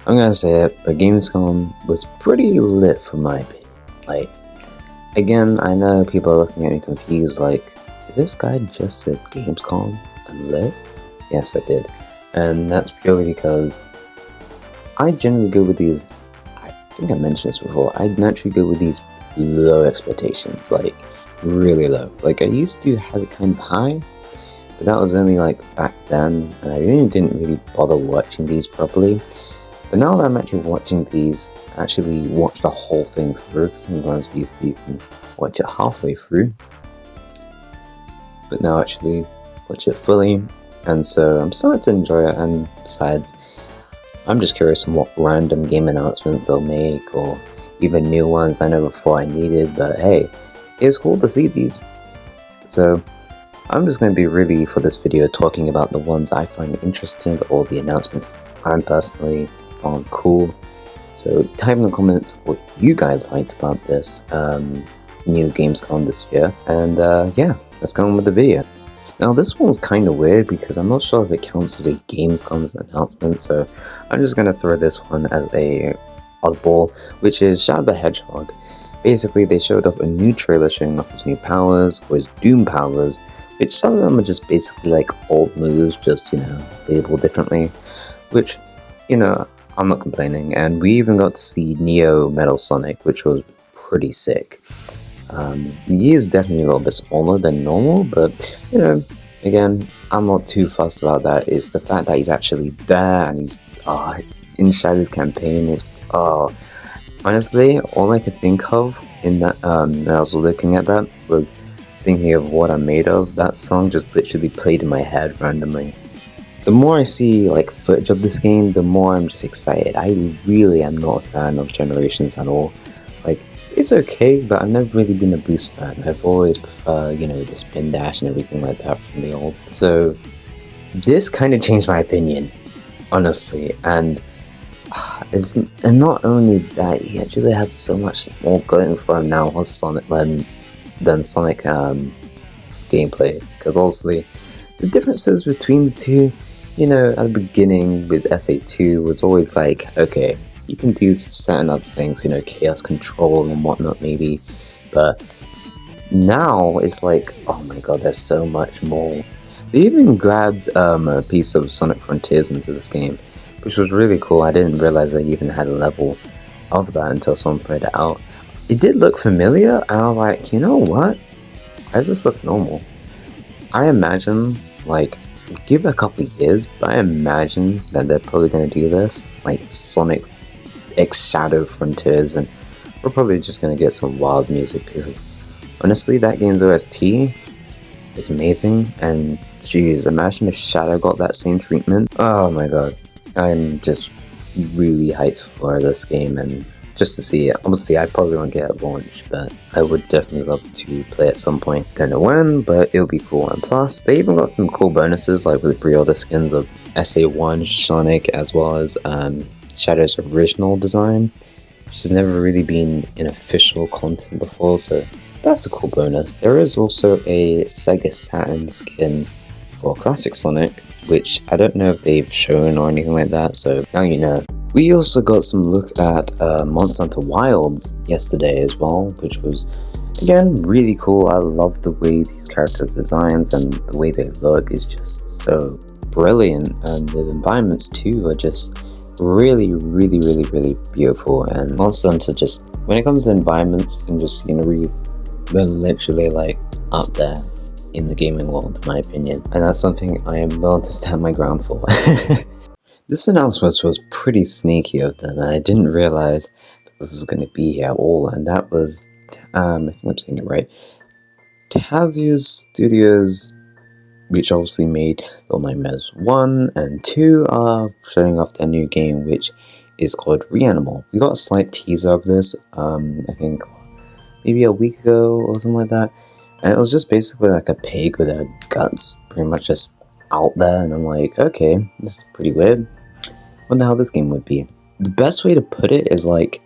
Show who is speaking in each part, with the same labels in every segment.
Speaker 1: I'm gonna say it, but Gamescom was pretty lit for my opinion. Like, again, I know people are looking at me confused, like, did this guy just say Gamescom and lit? Yes, I did. And that's purely because I generally go with these, I think I mentioned this before, I naturally go with these low expectations, like, really low. Like, I used to have it kind of high, but that was only like back then, and I really didn't really bother watching these properly. But now that I'm actually watching these, I actually watch the whole thing through, because sometimes I used to even watch it halfway through, but now actually watch it fully, and so I'm starting to enjoy it. And besides, I'm just curious on what random game announcements they'll make, or even new ones I never thought I needed, but hey, it's cool to see these. So I'm just going to be really, for this video, talking about the ones I find interesting, or the announcements I'm personally found cool. So type in the comments what you guys liked about this new Gamescom this year, and yeah, let's go on with the video. Now this one's kind of weird because I'm not sure if it counts as a Gamescom's announcement, so I'm just going to throw this one as a oddball, which is Shadow the Hedgehog. Basically, they showed off a new trailer showing off his new powers, or his Doom powers, which some of them are just basically like old moves, just, you know, labeled differently, which, you know, I'm not complaining. And we even got to see Neo Metal Sonic, which was pretty sick. He is definitely a little bit smaller than normal, but, you know, again, I'm not too fussed about that. It's the fact that he's actually there, and he's in Shadow's campaign. It's, honestly, all I could think of in that, when I was looking at that, was thinking of What I'm Made Of. That song just literally played in my head randomly. The more I see like footage of this game, the more I'm just excited. I really am not a fan of Generations at all. Like, it's okay, but I've never really been a Boost fan. I've always preferred, you know, the spin dash and everything like that from the old. So this kind of changed my opinion, honestly. And not only that, he actually has so much more going for him now on Sonic than Sonic gameplay, because obviously the differences between the two, you know, at the beginning with SA2 was always like, okay, you can do certain other things, you know, chaos control and whatnot maybe, but now it's like, oh my god, there's so much more. They even grabbed a piece of Sonic Frontiers into this game, which was really cool. I didn't realize they even had a level of that until someone played it out. It did look familiar, and I was like, you know what? Why does this look normal? I imagine, like, give it a couple years, but I imagine that they're probably going to do this, like Sonic X Shadow Frontiers, and we're probably just going to get some wild music, because honestly, that game's OST is amazing, and geez, imagine if Shadow got that same treatment. Oh my god, I'm just really hyped for this game, and just to see it. Obviously, I probably won't get it launched, but I would definitely love to play at some point. Don't know when, but it'll be cool. And plus, they even got some cool bonuses, like with pre-order skins of SA1 Sonic, as well as Shadow's original design, which has never really been in official content before, so that's a cool bonus. There is also a Sega Saturn skin for Classic Sonic, which I don't know if they've shown or anything like that, so now you know. We also got some look at Monster Hunter Wilds yesterday as well, which was, again, really cool. I love the way these characters' designs and the way they look is just so brilliant, and the environments too are just really beautiful. And Monster Hunter, just when it comes to environments and just scenery, they're literally like up there in the gaming world, in my opinion, and that's something I am willing to stand my ground for. This announcement was pretty sneaky of them, and I didn't realize that this was going to be here at all, and that was, I think I'm saying it right, Tazio Studios, which obviously made Little Nightmares 1 and 2, are showing off their new game, which is called Reanimal. We got a slight teaser of this, I think maybe a week ago or something like that, and it was just basically like a pig with their guts pretty much just out there, and I'm like, okay, this is pretty weird. Wonder how this game would be. The best way to put it is like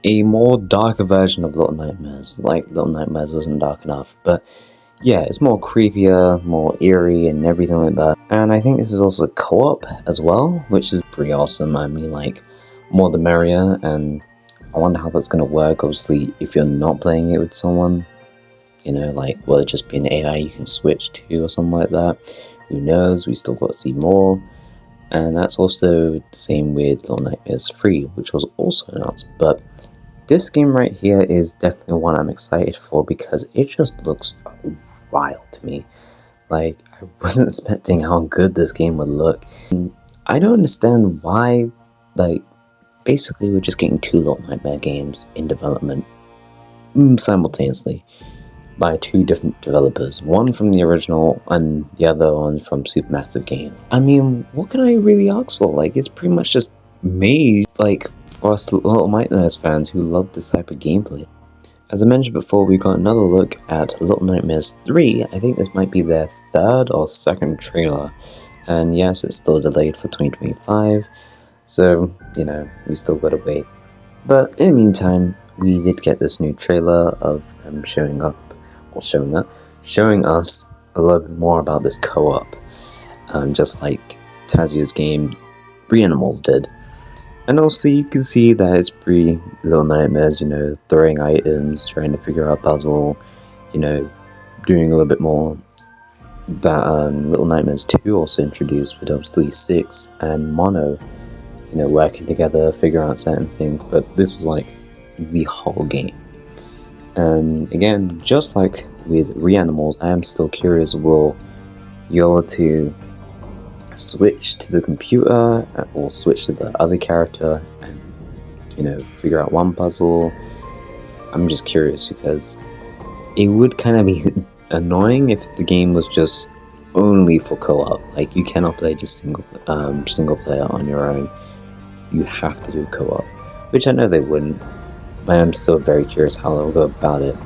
Speaker 1: a more darker version of Little Nightmares. Like, Little Nightmares wasn't dark enough, but yeah, it's more creepier, more eerie, and everything like that. And I think this is also co-op as well, which is pretty awesome. I mean, like, more the merrier, and I wonder how that's going to work. Obviously, if you're not playing it with someone, you know, like, will it just be an AI you can switch to or something like that? Who knows? We still got to see more. And that's also the same with Little Nightmares 3, which was also announced. But this game right here is definitely one I'm excited for because it just looks wild to me. Like, I wasn't expecting how good this game would look. And I don't understand why, like, basically we're just getting 2 Little Nightmare games in development simultaneously by 2 different developers, one from the original and the other one from Supermassive Games. I mean, what can I really ask for? Like, it's pretty much just made, like, for us Little Nightmares fans who love this type of gameplay. As I mentioned before, we got another look at Little Nightmares 3. I think this might be their 3rd or 2nd trailer, and yes, it's still delayed for 2025, so, you know, we still gotta wait. But in the meantime, we did get this new trailer of them showing us a little bit more about this co-op, just like Tazio's game Reanimals did. And also you can see that it's pretty Little Nightmares, you know, throwing items, trying to figure out a puzzle, you know, doing a little bit more that Little Nightmares 2 also introduced with obviously 6 and Mono, you know, working together, figure out certain things, but this is like the whole game. And again, just like with Reanimals, I am still curious, will you be able to switch to the computer or switch to the other character and, you know, figure out one puzzle? I'm just curious because it would kind of be annoying if the game was just only for co-op. Like, you cannot play just single player on your own. You have to do co-op, which I know they wouldn't, but I'm still very curious how they'll go about it.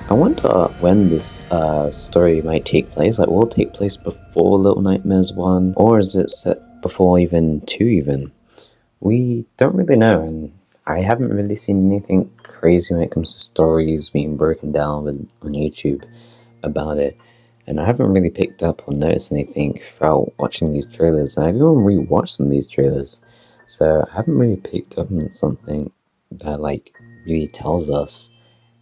Speaker 1: I wonder when this story might take place. Like, will it take place before Little Nightmares 1, or is it set before even 2 even? We don't really know, and I haven't really seen anything crazy when it comes to stories being broken down on YouTube about it. And I haven't really picked up or noticed anything throughout watching these trailers, and I've even rewatched some of these trailers. So I haven't really picked up on something that, like, really tells us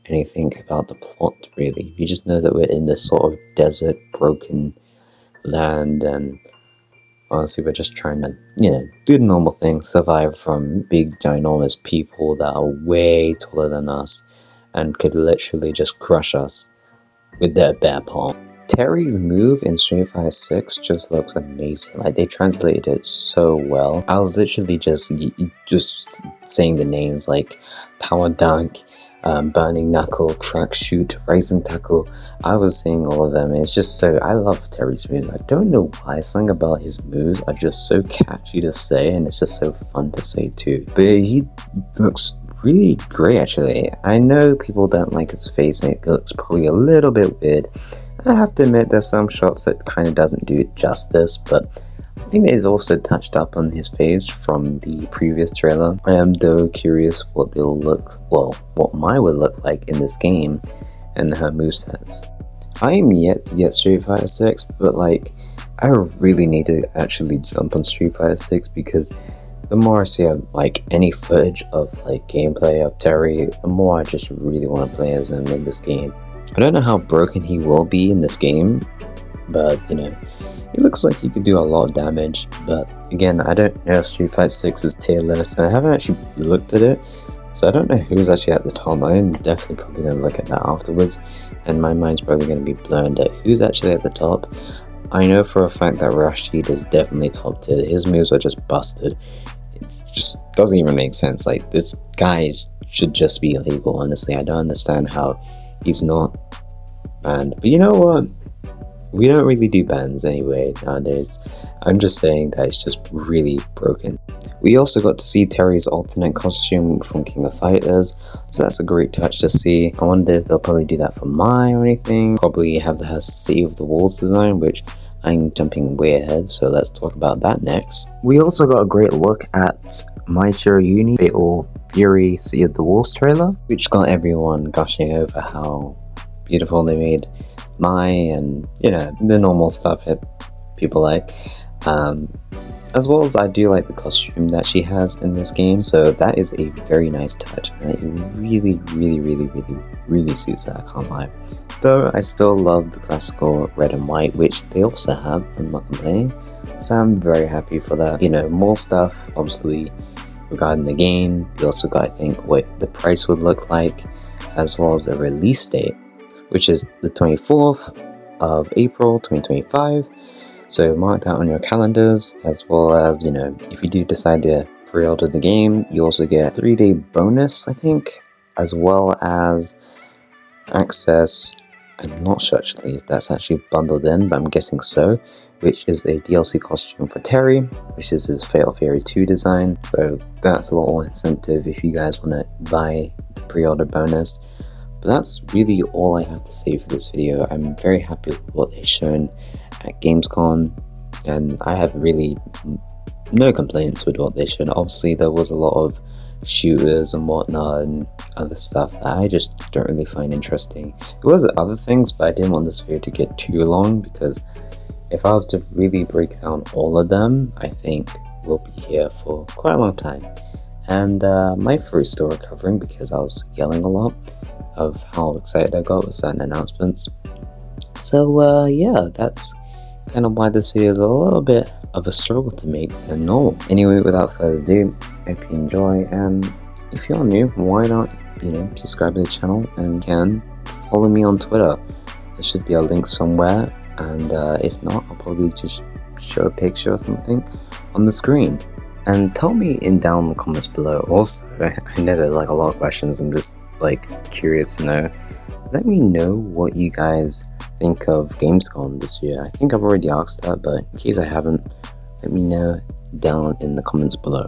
Speaker 1: anything about the plot, really. We just know that we're in this sort of desert, broken land, and honestly, we're just trying to, you know, do the normal thing, survive from big, ginormous people that are way taller than us and could literally just crush us with their bare palm. Terry's move in Street Fighter 6 just looks amazing. Like, they translated it so well. I was literally just saying the names like Power Dunk, Burning Knuckle, Crack Shoot, Rising Tackle. I was saying all of them, and it's just so, I love Terry's moves. I don't know why, something about his moves are just so catchy to say, and it's just so fun to say too. But he looks really great, actually. I know people don't like his face, and it looks probably a little bit weird. I have to admit there's some shots that kind of doesn't do it justice, but I think that is also touched up on his face from the previous trailer. I am though curious what what Mai would look like in this game and her movesets. I am yet to get Street Fighter 6, but like, I really need to actually jump on Street Fighter 6 because the more I see like any footage of like gameplay of Terry, the more I just really want to play as him in this game. I don't know how broken he will be in this game, but you know, he looks like he could do a lot of damage. But again, I don't know if Street Fighter 6 is tier list, and I haven't actually looked at it, so I don't know who's actually at the top. I'm definitely probably going to look at that afterwards, and my mind's probably going to be blown at who's actually at the top. I know for a fact that Rashid is definitely top tier. His moves are just busted. It just doesn't even make sense. Like, this guy should just be illegal, honestly. I don't understand how he's not banned. But you know what? We don't really do bans anyway nowadays. I'm just saying that it's just really broken. We also got to see Terry's alternate costume from King of Fighters, so that's a great touch to see. I wonder if they'll probably do that for Mai or anything. Probably have the Save the Walls design, which I'm jumping way ahead, so let's talk about that next. We also got a great look at My Hero Uni Fatal Fury Save the Walls trailer, which got everyone gushing over how beautiful they made Mai, and you know, the normal stuff that people like. As well as I do like the costume that she has in this game, so that is a very nice touch, and it really suits her, I can't lie. Though I still love the classical red and white, which they also have, I'm not complaining, so I'm very happy for that. You know, more stuff, obviously, regarding the game. You also got to think what the price would look like, as well as the release date, which is the 24th of April 2025. So mark that on your calendars, as well as, you know, if you do decide to pre-order the game, you also get a 3-day bonus, I think, as well as access. I'm not sure actually if that's actually bundled in, but I'm guessing so, which is a DLC costume for Terry, which is his Fatal Fury 2 design. So that's a little incentive if you guys want to buy the pre-order bonus. But that's really all I have to say for this video. I'm very happy with what they've shown at Gamescom, and I have really no complaints with what they showed. Obviously there was a lot of shooters and whatnot and other stuff that I just don't really find interesting. There was other things, but I didn't want this video to get too long, because if I was to really break down all of them, I think we'll be here for quite a long time. And my throat's still recovering because I was yelling a lot of how excited I got with certain announcements. So yeah, that's kind of why this video is a little bit of a struggle to make than normal. Anyway, without further ado, hope you enjoy, and if you're new, why not, you know, subscribe to the channel, and can follow me on Twitter. There should be a link somewhere, and if not, I'll probably just show a picture or something on the screen. And tell me down in the comments below. Also, I know there's like a lot of questions, I'm just like curious to know. Let me know what you guys think of Gamescom this year. I think I've already asked that, but in case I haven't, let me know down in the comments below.